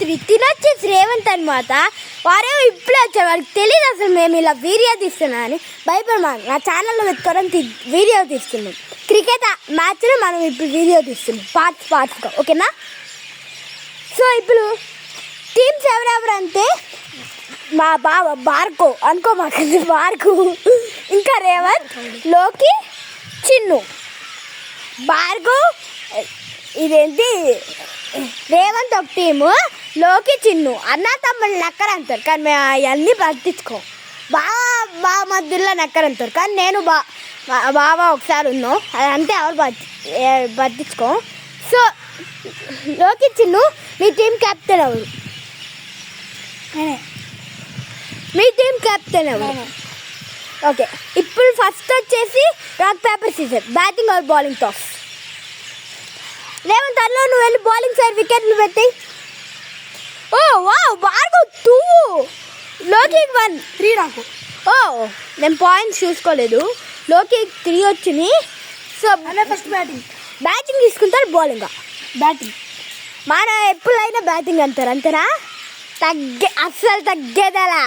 రాత్రి తినొచ్చేసి రేవంత్ అనమాట. వారేమో ఇప్పుడే వచ్చారు, వాళ్ళకి తెలియదు అసలు మేము ఇలా వీడియో తీస్తున్నా అని. భయపడమా, నా ఛానల్లో పెట్టుకోవడం వీడియో తీస్తున్నాం. క్రికెట్ మ్యాచ్లో మనం ఇప్పుడు వీడియో తీస్తున్నాం పార్ట్స్గా, ఓకేనా? సో ఇప్పుడు టీమ్స్ ఎవరెవరంటే మా బావ బార్కో అనుకో, మాకు బార్కు, ఇంకా రేవంత్, లోకి, చిన్ను. బార్కో ఇదేంటి రేవంత్ ఒక టీము, లోకి, చిన్ను అన్న తమ్ముళ్ళు నక్కరంటారు, కానీ మేము అవన్నీ పట్టించుకోం. బాగా మధ్యలో నక్కరంటారు, కానీ నేను బాబా ఒకసారి ఉన్నాం, అదంతే ఎవరు పట్టించుకోం. సో లోకి, చిన్ను, మీ టీం కెప్టెన్ ఎవరు? మీ టీం కెప్టెన్ ఎవరు? ఓకే, ఇప్పుడు ఫస్ట్ వచ్చేసి rock paper scissor, batting or bowling toss. Revanth అన్న నువ్వు వెళ్ళి బౌలింగ్ సైడ్ వికెట్లు పెట్టి. ఓ వావ్, బాగా 2, లోకి 1, 3 నాకు. ఓ నేను పాయింట్స్ చూసుకోలేదు. లోకి 3 వచ్చినాయి. సో ఫస్ట్ బ్యాటింగ్ తీసుకుంటారు, బౌలింగ్ బ్యాటింగ్. మన ఎప్పుడైనా బ్యాటింగ్ అంటారు, అంతేనా? అస్సలు తగ్గేదలా.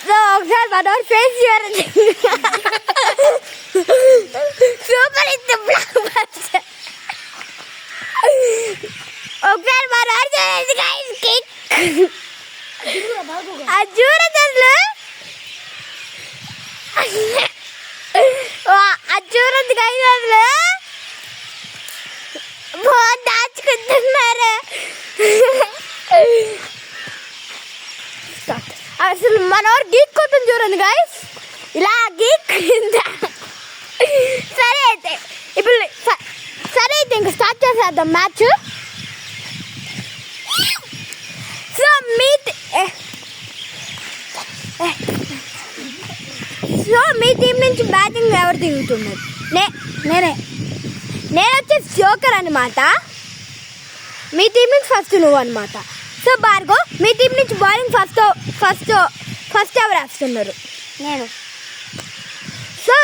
సో ఒకసారి మనోడు ఫేస్ చేయాలి, సూపర్ ఇస్తే బ్లాక్ బస్టర్. ఒకసారి మనోడు చేయాలి గైస్, కిక్ అజూరదలు అజూరద్ గైస్, అసలు దాచుకుంటున్నారు. అసలు మనోడు గీక్ కొట్టం చూడండి గైస్, ఇలా గీక్. సరే అయితే ఇప్పుడు ఇంకా స్టార్ట్ చేసేద్దాం మ్యాచ్. సో మీ టీం నుంచి బ్యాటింగ్ ఎవరు దిగుతున్నారు? నేను వచ్చేసి జోకర్ అనమాట. మీ టీం నుంచి ఫస్ట్ నువ్వు అనమాట. సో భార్గవ్, మీ టీం నుంచి బౌలింగ్ ఫస్ట్ ఎవరు వేస్తున్నారు? నేను. సో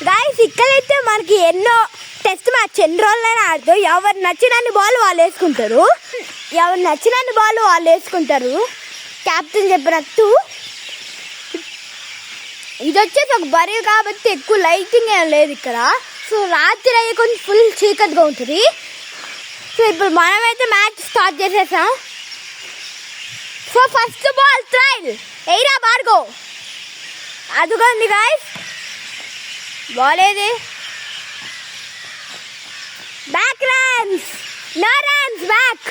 గైస్, ఇక్కడైతే మనకి ఎన్నో టెస్ట్ మ్యాచ్ ఎన్ని రోజులైనా ఆడుతూ ఎవరు నచ్చినన్ని బాల్ వాళ్ళు వేసుకుంటారు. క్యాప్టెన్ చెప్పినట్టు ఇది వచ్చేసి ఒక బరీ కాబట్టి ఎక్కువ లైటింగ్ ఏం లేదు ఇక్కడ. సో రాత్రి అయ్యి కొంచెం ఫుల్ చీకటిగా ఉంటుంది. సో ఇప్పుడు మనమైతే మ్యాచ్ స్టార్ట్ చేసేసాం. సో ఫస్ట్ బాల్ ట్రైల్ ఎయిరా భార్గవ్, అదుగోండి గాయస్, బాల్ ఏది? Back runs, no runs, back.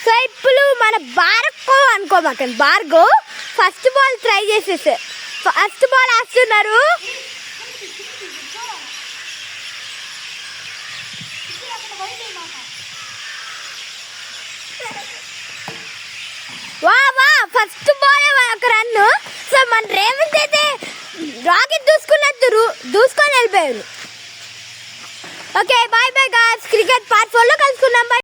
So ఇప్పుడు మన బార్కో అనుకోమాకండి, భార్గవ్ ఫస్ట్ బాల్ ట్రై చేసేసారు. ఫస్ట్ బాల్ వేస్తున్నారు. వా ఫస్ట్ బాల్ ఒక రన్ను. సో మన రేవంత్ అయితే రాకెట్ దూసుకొని వెళ్ళిపోయారు. Okay, bye bye guys. Cricket part 4లో కలుసుకుందాం. బాయ్.